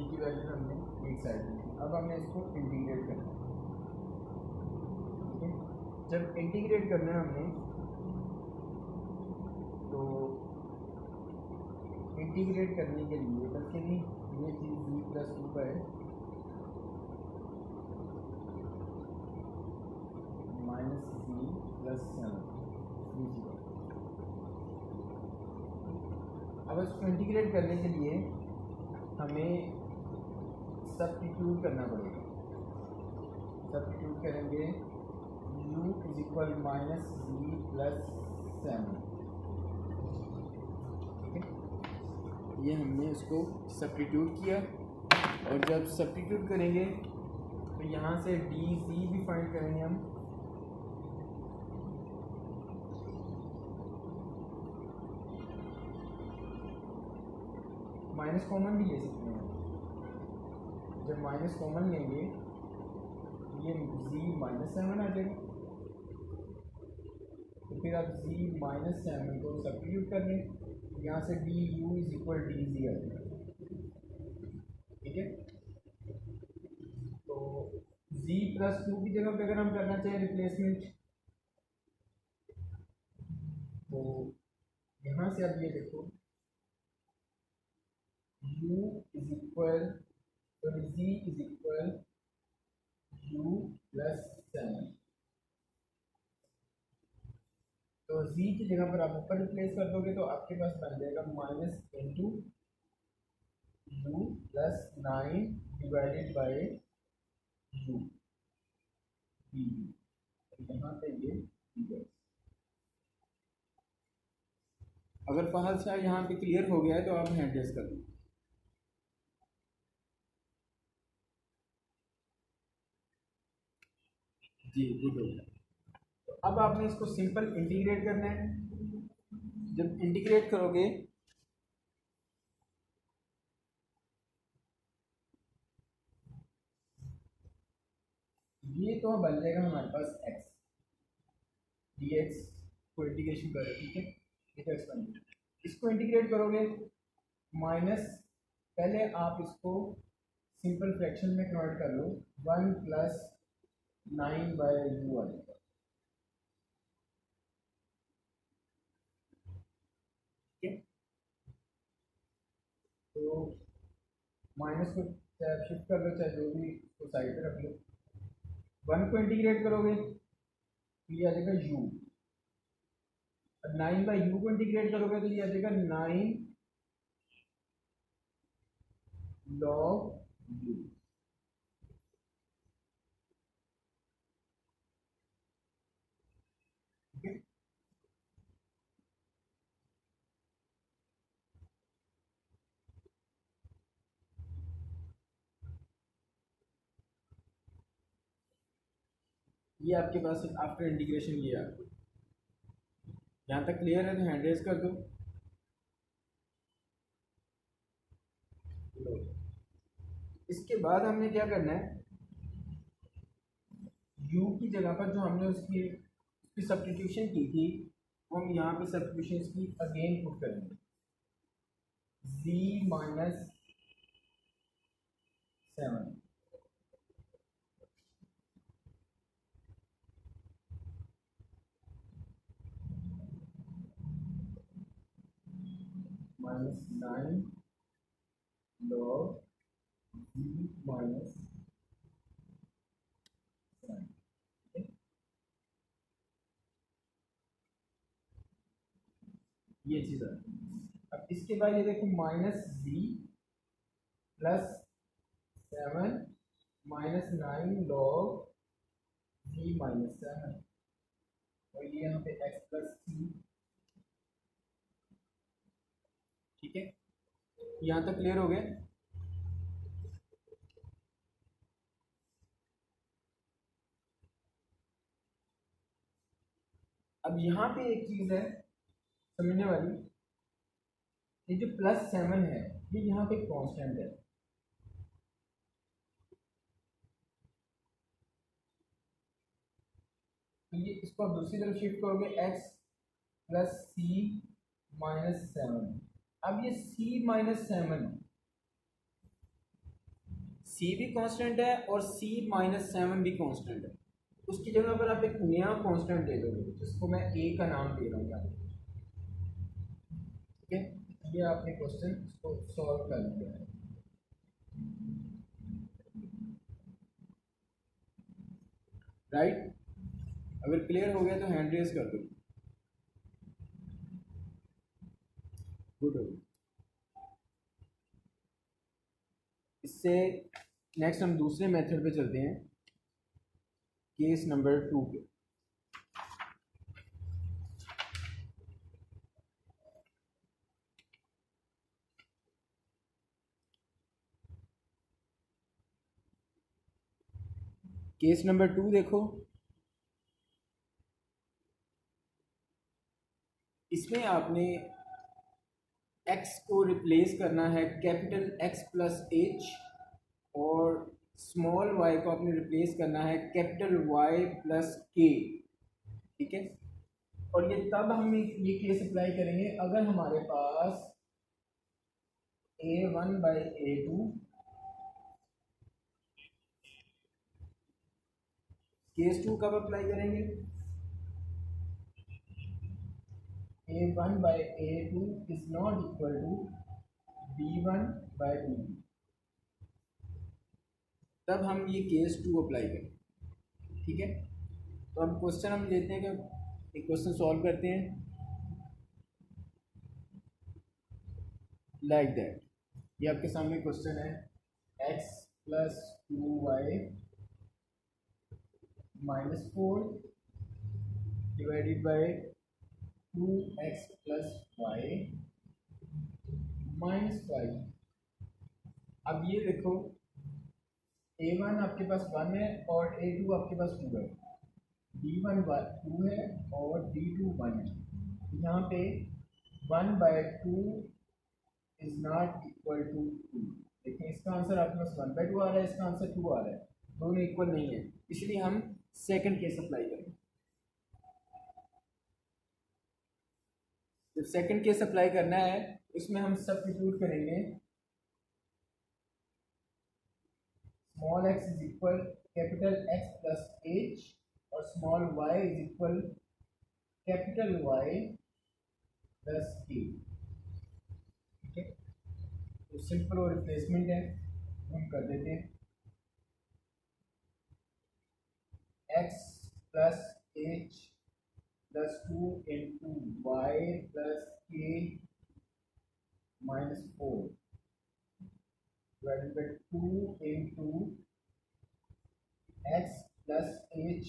सी की वैल्यू हमने एक साइड में, अब हमने इसको इंटीग्रेट करना है। ठीक है, जब इंटीग्रेट करना है हमने तो इंटीग्रेट करने के लिए बल्कि नहीं, ये चीज़ जी प्लस टू का है माइनस जी प्लस 7 अब इसको इंटीग्रेट करने के लिए हमें सब्स्टिट्यूट करना पड़ेगा। सब्स्टिट्यूट करेंगे u is equal minus g plus 7। ठीक है, ये हमने इसको सब्स्टिट्यूट किया और जब सब्स्टिट्यूट करेंगे तो यहाँ से डी सी भी फाइंड करेंगे हम। माइनस कॉमन भी ले सकते हैं, जब माइनस कॉमन लेंगे ये z माइनस 7 आ जाएगा, तो फिर आप z माइनस 7 को सब्स्टिट्यूट कर लें, यहाँ से D U is equal D G आ जाएगा। ठीक है, तो z प्लस 2 की जगह पे अगर हम करना चाहें रिप्लेसमेंट, तो यहाँ से आप ये देखो u is equal z is equal u plus 7, तो z की जगह पर आप ऊपर रिप्लेस कर दोगे तो आपके पास बन जाएगा minus into u plus 9 divided by u D, यहाँ पे ये डी। अगर फहद शाह यहाँ पे क्लियर हो गया है तो आप हैंड रेज कर दो। जी गुड हो गया। तो अब आपने इसको सिंपल इंटीग्रेट करना है। जब इंटीग्रेट करोगे ये तो बन जाएगा हमारे पास x dx को इंटीग्रेशन करो। ठीक है, ये तो x बन जाएगा। इसको इंटीग्रेट करोगे माइनस, पहले आप इसको सिंपल फ्रैक्शन में कन्वर्ट कर लो, 1 प्लस 9 बाय यू आ जाएगा। ठीक है, तो माइनस को चाहे शिफ्ट कर लो, चाहे जो भी उसको साइड पे रख लो। 1 को इंटीग्रेट करोगे तो ये आ जाएगा u, और 9 बाई u को इंटीग्रेट करोगे तो ये आ जाएगा 9 log u। ठीक है, ये आपके पास आफ्टर इंटीग्रेशन ये आ गया। यहाँ तक क्लियर है तो हैंड रेज कर दो। इसके बाद हमने क्या करना है, u की जगह पर जो हमने उसकी सब्स्टिट्यूशन की थी वो हम यहाँ पे सब्स्टिट्यूशन की अगेन पुट करेंगे। z minus 7 minus 9 log z minus 7। ये चीज़ है। अब इसके बाद ये देखो minus z plus 7 minus 9 log z minus 7, और ये यहाँ पे x प्लस सी। ठीक है, यहाँ तक क्लियर हो गया। अब यहाँ पे एक चीज़ है समझने वाली, ये जो प्लस 7 है ये यहाँ पे कांस्टेंट है। तो ये इसको आप दूसरी तरफ शिफ्ट करोगे x प्लस सी माइनस 7। अब ये c माइनस 7 सी भी कांस्टेंट है और C-7 भी कांस्टेंट है, उसकी जगह पर आप एक नया कांस्टेंट दे दोगे जिसको मैं ए का नाम दे रहा हूँ यहाँ पे। ठीक है, ये आपने क्वेश्चन को सॉल्व कर लिया है। राइट, अगर क्लियर हो गया तो हैंड रेज कर दो। गुड हो गया। इससे नेक्स्ट हम दूसरे मेथड पे चलते हैं, केस नंबर 2 पे। केस नंबर 2 देखो, इसमें आपने x को रिप्लेस करना है कैपिटल X प्लस एच, और स्मॉल y को आपने रिप्लेस करना है कैपिटल Y प्लस के। ठीक है, और ये तब हम ये केस अप्लाई करेंगे अगर हमारे पास A1/A2 केस 2 कब अप्लाई करेंगे, A1/A2 is not equal to B1/B2, तब हम ये केस 2 अप्लाई करें। ठीक है, तो अब क्वेश्चन हम लेते हैं कि एक क्वेश्चन सॉल्व करते हैं लाइक दैट। ये आपके सामने क्वेश्चन है, x plus 2y minus 4 divided by 2x plus y minus 5। अब ये देखो, A1 आपके पास 1 है और A2 आपके पास 2 है, D1 2 है और D2 1 है। यहाँ पे 1/2 इज नॉट इक्वल टू 2। देखिए इसका आंसर आपके पास 1/2 आ रहा है, इसका आंसर 2 आ रहा है, दोनों इक्वल नहीं है, इसलिए हम सेकंड केस अप्लाई करेंगे। जब सेकंड केस अप्लाई करना है उसमें हम सब्स्टिट्यूट करेंगे, small x is equal capital X plus H और small y is equal capital Y plus K. ठीक है, तो सिंपल और रिप्लेसमेंट है, हम कर देते हैं x plus H plus 2 into Y plus K minus 4 divided by 2 into X plus H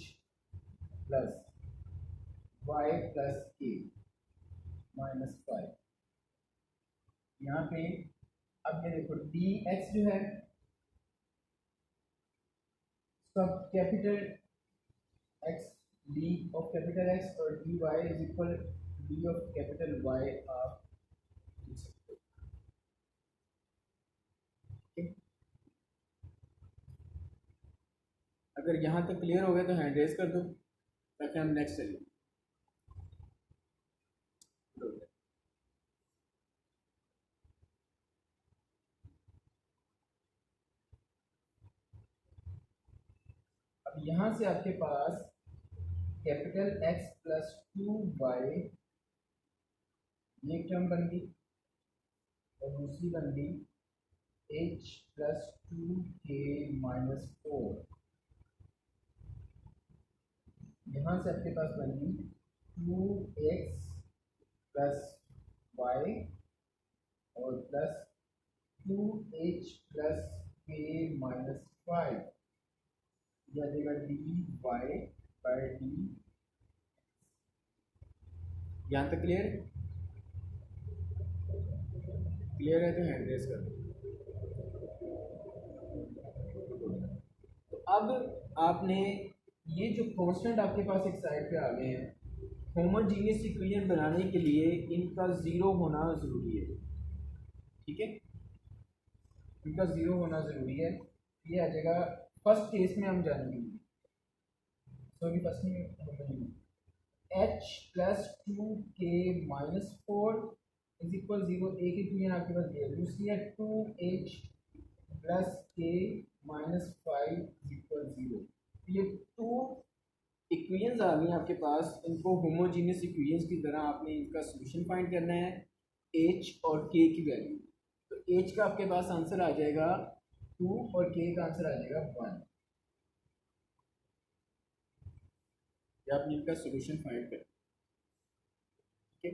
plus Y plus K minus 5। यहाँ पे अब ये देखो डी एक्स जो है सब capital X, D of capital X और D Y is equal D of capital Y आप लिख सकते हो। ठीक, अगर यहाँ तक क्लियर हो गया तो हैंड रेज कर दो ताकि हम नेक्स्ट चलें। अब यहाँ से आपके पास कैपिटल X प्लस 2y ये टर्म बन गई और दूसरी बन गई h प्लस 2k माइनस 4। यहाँ से आपके पास बन गई 2x प्लस y और plus 2h plus k minus 5, यह देगा dy बाई डी। यहाँ तक क्लियर है? क्लियर है तो हैंड रेज कर दो। तो अब आपने ये जो कांस्टेंट आपके पास एक साइड पे आ गए हैं, होमोजीनियस इक्वेशन बनाने के लिए इनका ज़ीरो होना ज़रूरी है। ठीक है, इनका ज़ीरो होना ज़रूरी है। ये आ जाएगा फर्स्ट केस में हम जानेंगे, सॉरी फर्स्ट में h plus 2k minus 4 is equal 0। एक इक्वेशन आपके पास दिया, दूसरी है 2h प्लस k -5 = 0। ये टू इक्वेशंस आ गई आपके पास, इनको होमोजीनियस इक्वेशंस की तरह आपने इनका सोल्यूशन फाइंड करना है, h और k की वैल्यू। तो h का आपके पास आंसर आ जाएगा 2 और k का आंसर आ जाएगा 1। या आपने इनका सोल्यूशन फाइंड कर, ठीक है।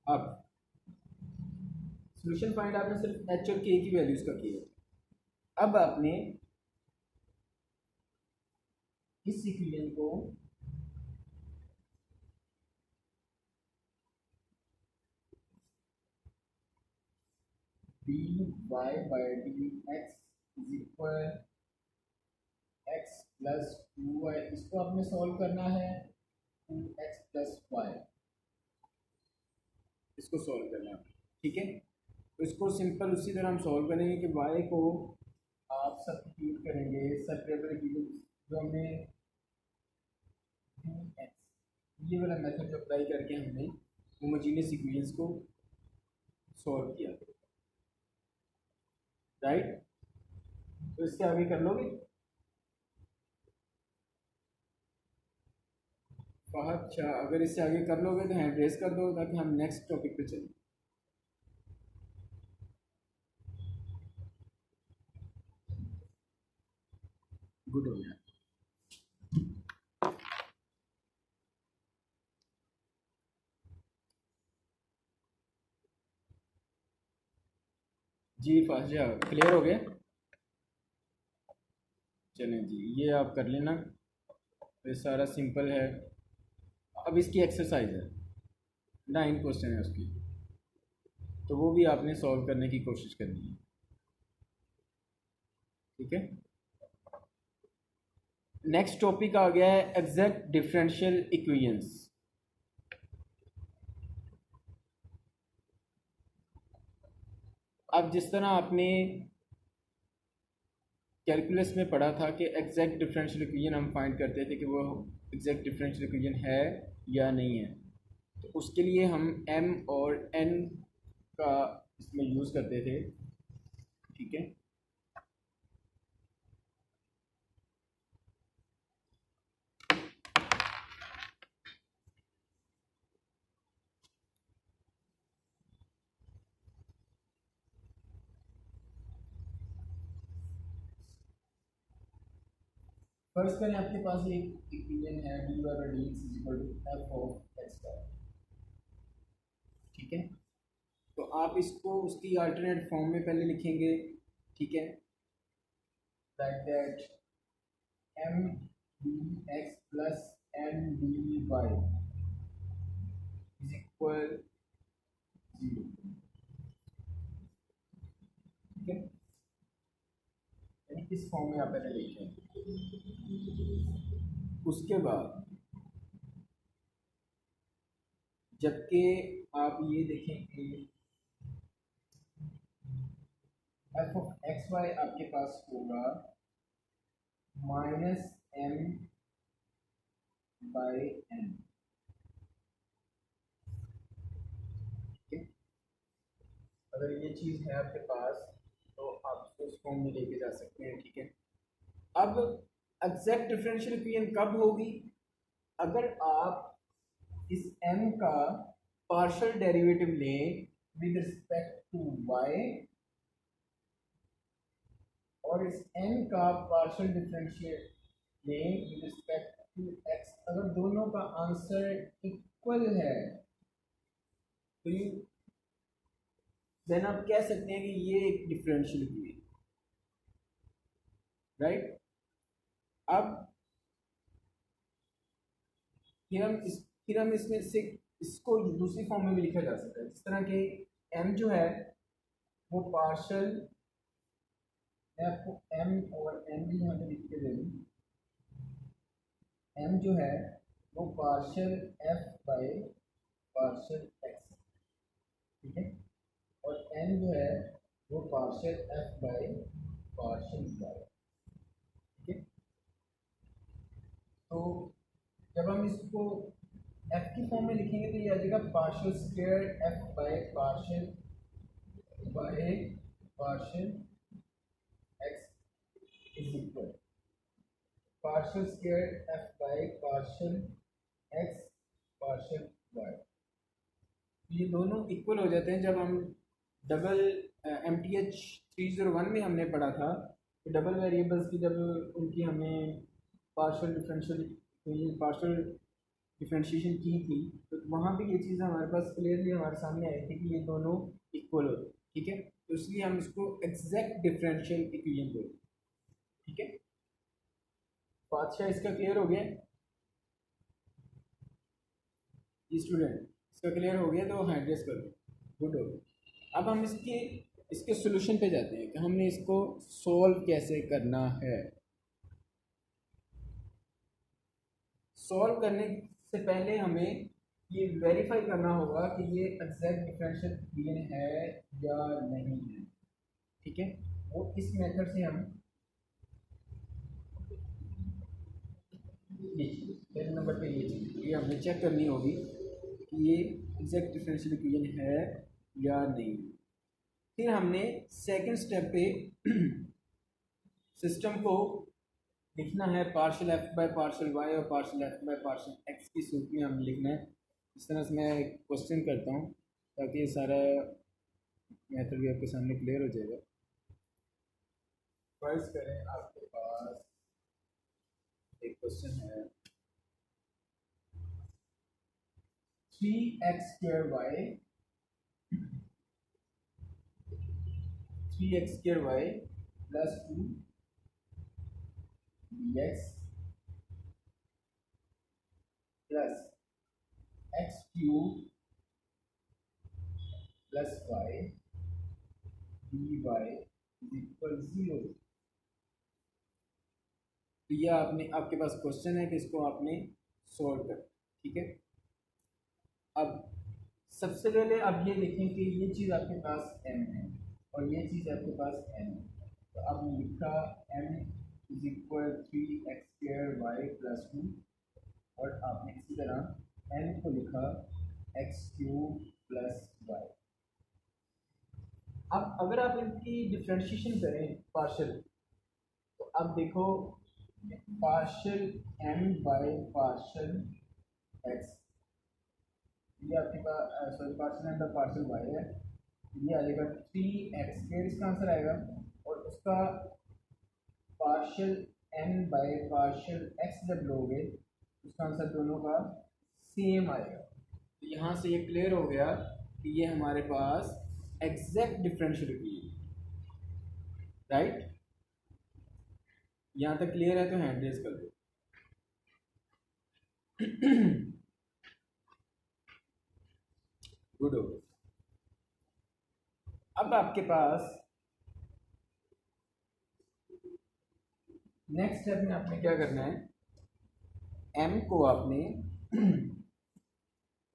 अब सोल्यूशन फाइंड आपने सिर्फ h और k की वैल्यूज का किया। अब आपने इस इक्वेशन को dy/dx = x + 2y, इसको आपने सॉल्व करना है 2x + y, इसको सॉल्व करना है, ठीक है। तो इसको सिंपल उसी तरह हम सॉल्व करेंगे कि y को आप सब्स्टिट्यूट करेंगे सेपरेबल की जो हमने dx, ये वाला मेथड जो अप्लाई करके हमने होमोजीनियस इक्वेशंस को सॉल्व किया, राइट। तो इसके आगे कर लोगे फहद शाह, अगर इससे आगे कर लोगे तो हैंड रेस कर दो ताकि हम नेक्स्ट टॉपिक पे चलें। गुड हो गया। जी फहद शाह क्लियर हो गया, चलें जी ये आप कर लेना, ये सारा सिंपल है। अब इसकी एक्सरसाइज है, 9 क्वेश्चन है उसकी, तो वो भी आपने सॉल्व करने की कोशिश करनी है, ठीक है। नेक्स्ट टॉपिक आ गया है एग्जैक्ट डिफरेंशियल इक्वेशंस। अब जिस तरह आपने कैलकुलस में पढ़ा था कि एग्जैक्ट डिफरेंशियल इक्वेशन हम फाइंड करते थे कि वो एग्जैक्ट डिफरेंशियल इक्वेशन है या नहीं है, तो उसके लिए हम m और n का इसमें यूज़ करते थे, ठीक है। फर्स्ट करें, आपके पास ये इक्वेशन है dy/dx = f(x²), ठीक है। तो आप इसको उसकी अल्टरनेट फॉर्म में पहले लिखेंगे, ठीक है, like that m dx + n dy = 0, ठीक है। इस फॉर्म में आप पहले लिखें। उसके बाद जबकि आप ये देखें कि f(x, y) आपके पास होगा -m/n, ठीक है। अगर ये चीज़ है आपके पास तो आप इसको इस फॉर्म में लेके जा सकते हैं, ठीक है। अब एग्जैक्ट डिफरेंशियल इक्वेशन कब होगी? अगर आप इस m का पार्शियल डेरिवेटिव लें विद रिस्पेक्ट टू y और इस n का पार्शियल डिफरेंशिएट लें विद रिस्पेक्ट टू x, अगर दोनों का आंसर इक्वल है तो देन आप कह सकते हैं कि ये एक डिफरेंशियल इक्वेशन, राइट। अब फिर हम इसमें से इसको दूसरी फॉर्म में भी लिखा जा सकता है, जिस तरह के m जो है वो पार्शियल, मैं आपको m और n भी यहाँ पे लिख के दे दूँ, m जो है वो partial f by partial x, ठीक है, और n जो है वो partial f by partial y, ठीक है। तो जब हम इसको f की फॉर्म में लिखेंगे तो ये आ जाएगा partial square f by partial y partial x is equal partial square f by partial x partial y. ये दोनों इक्वल हो जाते हैं। जब हम डबल MTH 301 में हमने पढ़ा था तो डबल वेरिएबल्स की जब उनकी हमें पार्शियल डिफरेंशिएशन की थी तो वहाँ भी ये चीज़ हमारे पास क्लियरली हमारे सामने आई थी कि ये दोनों इक्वल होते हैं। ठीक है, तो इसलिए हम इसको एग्जैक्ट डिफरेंशियल इक्वेशन बोलते हैं। ठीक है, बादशाह इसका क्लियर हो गया ये स्टूडेंट, इसका क्लियर हो गया तो हैंड रेस कर दो, गुड हो गया। अब हम इसके सोल्यूशन पे जाते हैं कि हमने इसको सॉल्व कैसे करना है। सॉल्व करने से पहले हमें ये वेरीफाई करना होगा कि ये एग्जैक्ट डिफरेंशियल इक्वेशन है या नहीं है। ठीक है, वो इस मेथड से हम ये चीज़ पहले नंबर पे ये हमें चेक करनी होगी कि ये एग्जैक्ट डिफरेंशियल इक्वेशन है या नहीं। फिर हमने सेकंड स्टेप पे सिस्टम को लिखना है partial F by partial Y और partial F by partial X की सूरत में हम लिखना है। इस तरह से मैं एक क्वेश्चन करता हूँ ताकि ये सारा मेथड भी आपके सामने क्लियर हो जाएगा। फर्ज करें आपके पास एक क्वेश्चन है 3x square y 3x square y plus 2 dx plus x cube plus y dy equal 0। तो यह आपके पास क्वेश्चन है कि इसको आपने सॉल्व कर। ठीक है, अब सबसे पहले आप ये देखें कि ये चीज़ आपके पास m है और ये चीज़ आपके पास n है। तो आपने लिखा m is equal 3x square y plus 2 और आपने इसी तरह n को लिखा x क्यूब प्लस y। अब अगर आप इनकी डिफरेंशिएशन करें पार्शियल तो अब देखो partial m by partial x ये आपके पास sorry partial m by partial y है, ये आ जाएगा 3x स्क्वायर इसका आंसर आएगा और उसका partial m by partial x जब लोगे उसका आंसर दोनों का सेम आएगा। तो यहाँ से ये क्लियर हो गया कि ये हमारे पास एग्जैक्ट डिफरेंशियल इक्वेशन, राइट। यहाँ तक क्लियर है तो हैंड रेज कर दो। गुड हो गया। अब आपके पास नेक्स्ट स्टेप में आपने क्या करना है, m को आपने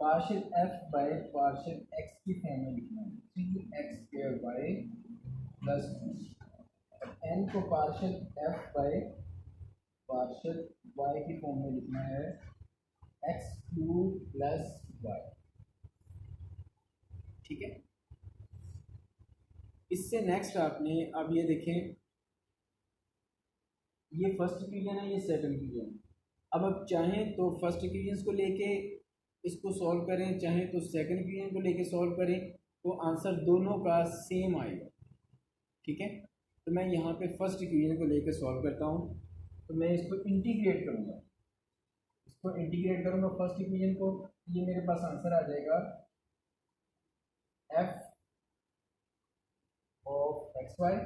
partial f by partial x की फॉर्म में लिखना है 3x square y plus 2। n को partial f by partial y की फॉर्म में लिखना है x क्यूब प्लस y। ठीक है, इससे नेक्स्ट आपने अब ये देखें ये फर्स्ट इक्वेशन है, ये सेकंड इक्वेशन। अब आप चाहें तो फर्स्ट इक्वेशन को लेके इसको सॉल्व करें, चाहें तो सेकंड इक्वेशन को लेके सॉल्व करें, तो आंसर दोनों का सेम आएगा। ठीक है, तो मैं यहाँ पे फर्स्ट इक्वेशन को लेके सॉल्व करता हूँ। तो मैं इसको इंटीग्रेट करूँगा, इसको इंटीग्रेट करूँगा फर्स्ट इक्वेशन को, ये मेरे पास आंसर आ जाएगा f ऑफ एक्स वाई।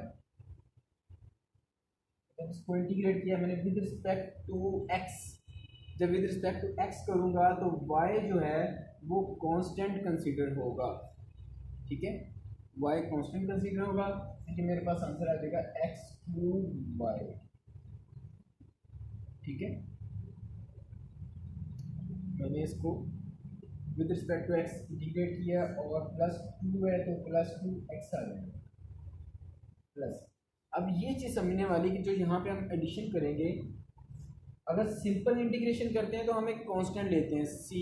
इसको इंटीग्रेट किया मैंने विद रिस्पेक्ट टू x, जब विद रिस्पेक्ट टू x करूँगा तो y जो है वो कांस्टेंट कंसीडर होगा। ठीक है, y कांस्टेंट कंसीडर होगा, क्योंकि मेरे पास आंसर आ जाएगा x क्यूब y। ठीक है, मैंने इसको with respect to x integrate किया और प्लस 2 है तो प्लस 2x आ जाएगा प्लस। अब ये चीज़ समझने वाली कि जो यहाँ पे हम एडिशन करेंगे, अगर सिंपल इंटीग्रेशन करते हैं तो हम एक कांस्टेंट लेते हैं c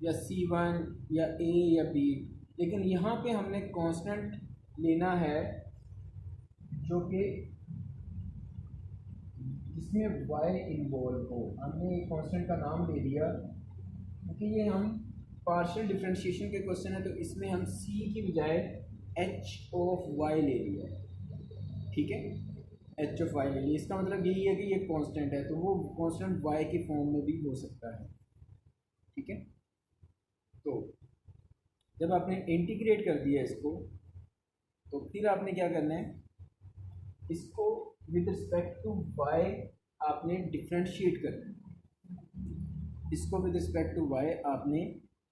या c1 या a या b, लेकिन यहाँ पे हमने कांस्टेंट लेना है जो कि जिसमें वाई इन्वॉल्व हो। हमने एक कांस्टेंट का नाम दे दिया क्योंकि ये हम पार्शियल डिफरेंशिएशन के क्वेश्चन है, तो इसमें हम सी की बजाय एच ऑफ वाई ले लिया है, ठीक है, एच ऑफ वाई ले लिया। इसका मतलब यही है कि ये कांस्टेंट है, तो वो कांस्टेंट वाई के फॉर्म में भी हो सकता है, ठीक है। तो जब आपने इंटीग्रेट कर दिया इसको, तो फिर आपने क्या करना है, इसको विद रिस्पेक्ट टू वाई आपने डिफ्रेंशिएट करना है। इसको विद रिस्पेक्ट टू वाई आपने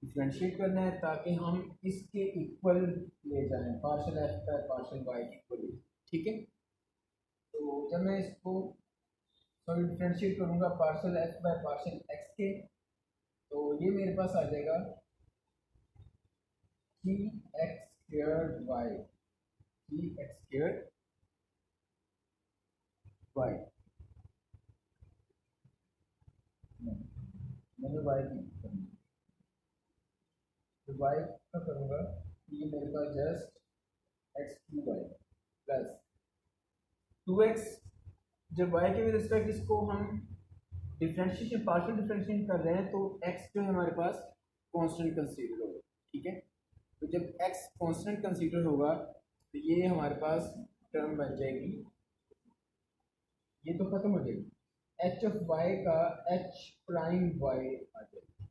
डिफ्रेंशिएट करना है ताकि हम इसके इक्वल ले जाएं, partial F by partial y के इक्वल, ठीक है। तो जब मैं इसको सॉरी डिफ्रेंशिएट करूँगा partial F by partial x के, तो ये मेरे पास आ जाएगा 3x² वाई, 3x² वाई, मैंने वाई की करनी, तो वाई का करूँगा, ये मेरे पास जस्ट x³ प्लस 2x, जब y के विद रिस्पेक्ट इसको हम डिफरेंशिएशन पार्शियल डिफरेंशिएशन कर रहे हैं तो x जो है हमारे पास कांस्टेंट कंसीडर होगा, ठीक है। तो जब x कांस्टेंट कंसीडर होगा तो ये हमारे पास टर्म बन जाएगी, ये तो खत्म हो जाएगी, h ऑफ y का h प्राइम y आ जाएगा,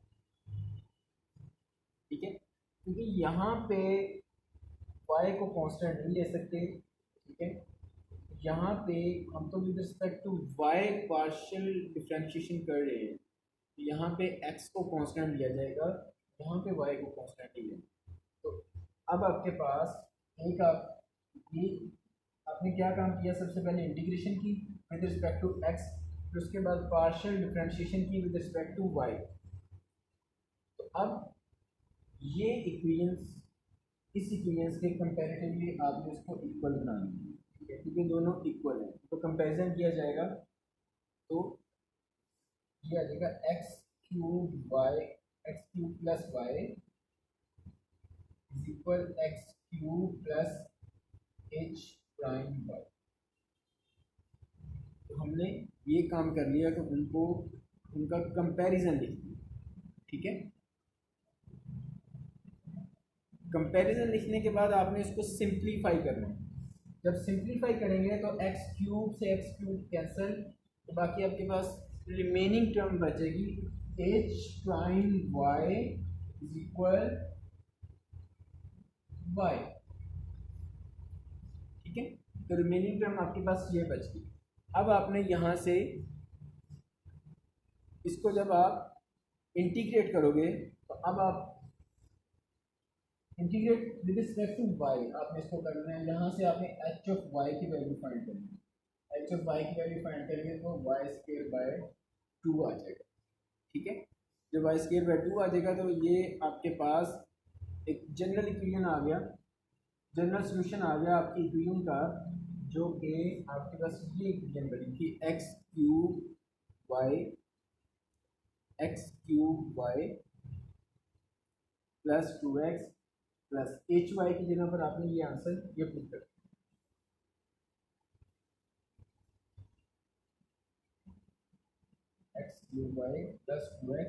ठीक है। क्योंकि यहाँ पे y को कांस्टेंट नहीं ले सकते, ठीक है। यहाँ पे हम तो with respect to y partial differentiation कर रहे हैं, तो यहाँ पे x को कांस्टेंट लिया जाएगा, यहाँ पे y को कांस्टेंट लिया। तो अब आपके पास एक आप ये आपने क्या काम किया, सबसे पहले इंटीग्रेशन की विद रिस्पेक्ट टू x, फिर उसके बाद पार्शियल डिफरेंशिएशन की विद रिस्पेक्ट टू y। तो अब ये इक्वेशंस इस इक्वेशंस के कंपैरेटिवली आपने इसको इक्वल बनाना है, क्योंकि दोनों इक्वल हैं, तो कंपैरिजन किया जाएगा, तो ये आ जाएगा x³ plus y is equal x³ plus h prime y. तो हमने ये काम कर लिया कि उनको उनका कंपैरिजन लिख दिया, ठीक है। कंपैरिजन लिखने के बाद आपने इसको सिंप्लीफाई करना है। जब सिंप्लीफाई करेंगे तो x³ से x³ कैंसिल, तो बाकी आपके पास रिमेनिंग टर्म बचेगी h prime y is equal y, ठीक है। तो रिमेनिंग टर्म आपके पास ये बच गई। अब आपने यहाँ से इसको जब आप इंटीग्रेट करोगे तो अब आप integrate with respect to y आपने इसको करना है, यहाँ से आपने h ऑफ y की वैल्यू फाइंड करनी है। h ऑफ y की वैल्यू फाइंड करेंगे तो y² बाय 2 आ जाएगा, ठीक है। जब y² बाय 2 आ जाएगा तो ये आपके पास एक जनरल इक्वेशन आ गया, जनरल सोल्यूशन आ गया आपकी इक्वेशन का, जो कि आपके पास ये इक्वेशन बनी थी x³ plus 2x plus hy की जगह पर आपने ये आंसर ये पुट कर x³ plus 2x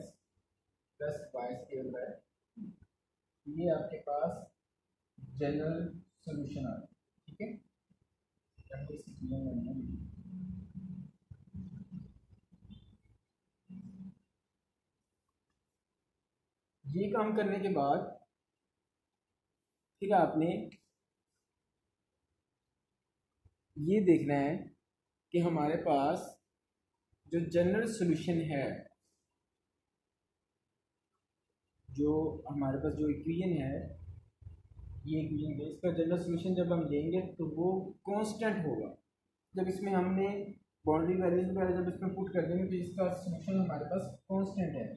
plus y² bye, ये आपके पास जनरल सोल्यूशन आ गया, ठीक है। ये काम करने के बाद फिर आपने ये देखना है कि हमारे पास जो जनरल सॉल्यूशन है, जो हमारे पास जो इक्वेशन है, ये इक्वेशन है, इसका जनरल सॉल्यूशन जब हम लेंगे तो वो कांस्टेंट होगा। जब इसमें हमने बाउंड्री वैल्यूज वगैरह जब इसमें पुट कर देंगे तो इसका सॉल्यूशन हमारे पास कांस्टेंट है।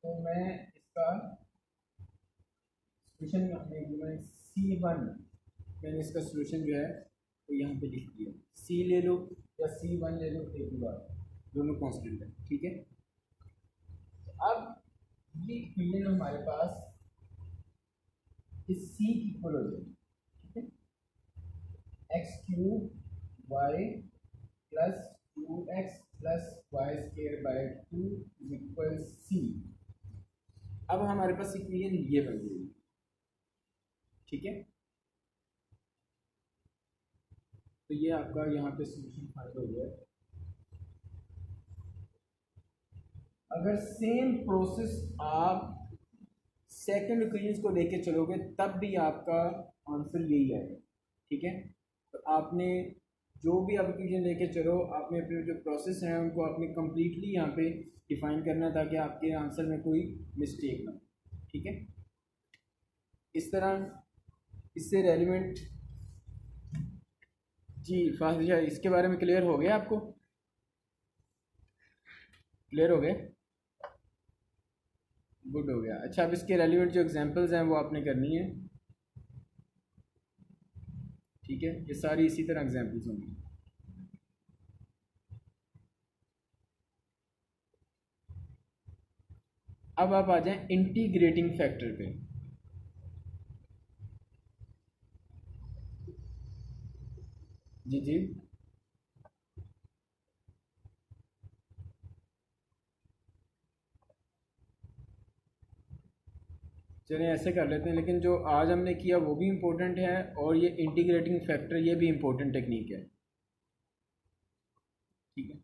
तो मैं इसका सॉल्यूशन C1 मैंने इसका सॉल्यूशन जो है तो यहाँ पे लिख दिया, C ले लो या C1 ले लो, एक बार दोनों कांस्टेंट है, ठीक है। अब ये इक्वेशन हमारे पास इस C की इक्वल हो जाएगी, ठीक है। x³ y plus 2x plus y square by 2 is equal C. अब हमारे पास इक्वेशन ये बन गई, ठीक है। तो ये आपका यहाँ पे सोल्यूशन फाइंड हो गया। अगर सेम प्रोसेस आप सेकंड इक्वेशन को लेके चलोगे तब भी आपका आंसर यही आएगा, ठीक है। तो आपने जो भी आप इक्वेशन लेके चलो, आपने अपने जो प्रोसेस हैं उनको आपने कम्प्लीटली यहाँ पे डिफाइन करना ताकि आपके आंसर में कोई मिस्टेक ना हो, ठीक है। इस तरह इससे रेलिवेंट जी फाजिल, इसके बारे में क्लियर हो गया आपको? क्लियर हो गया, गुड हो गया। अच्छा, अब इसके रेलिवेंट जो एग्जांपल्स हैं वो आपने करनी है, ठीक है। ये सारी इसी तरह एग्जांपल्स होंगी। अब आप आ जाएं इंटीग्रेटिंग फैक्टर पे। जी जी, चलिए ऐसे कर लेते हैं, लेकिन जो आज हमने किया वो भी इम्पोर्टेंट है और ये इंटीग्रेटिंग फैक्टर ये भी इम्पोर्टेंट टेक्निक है, ठीक है।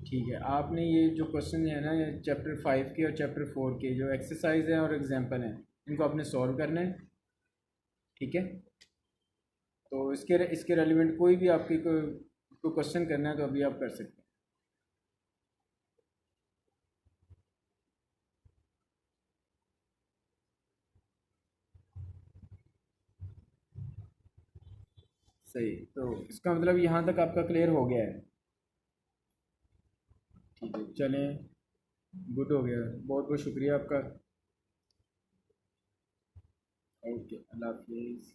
ठीक है, आपने ये जो क्वेश्चन है ना, ये चैप्टर 5 के और चैप्टर 4 के जो एक्सरसाइज हैं और एग्जांपल हैं, इनको आपने सॉल्व करना है, ठीक है। तो इसके रेलिवेंट कोई भी आपकी को क्वेश्चन करना है तो अभी आप कर सकते हैं। सही, तो इसका मतलब यहाँ तक आपका क्लियर हो गया है, ठीक है। चलें, गुड हो गया, बहुत बहुत शुक्रिया आपका। ओके, अल्लाह हाफिज़।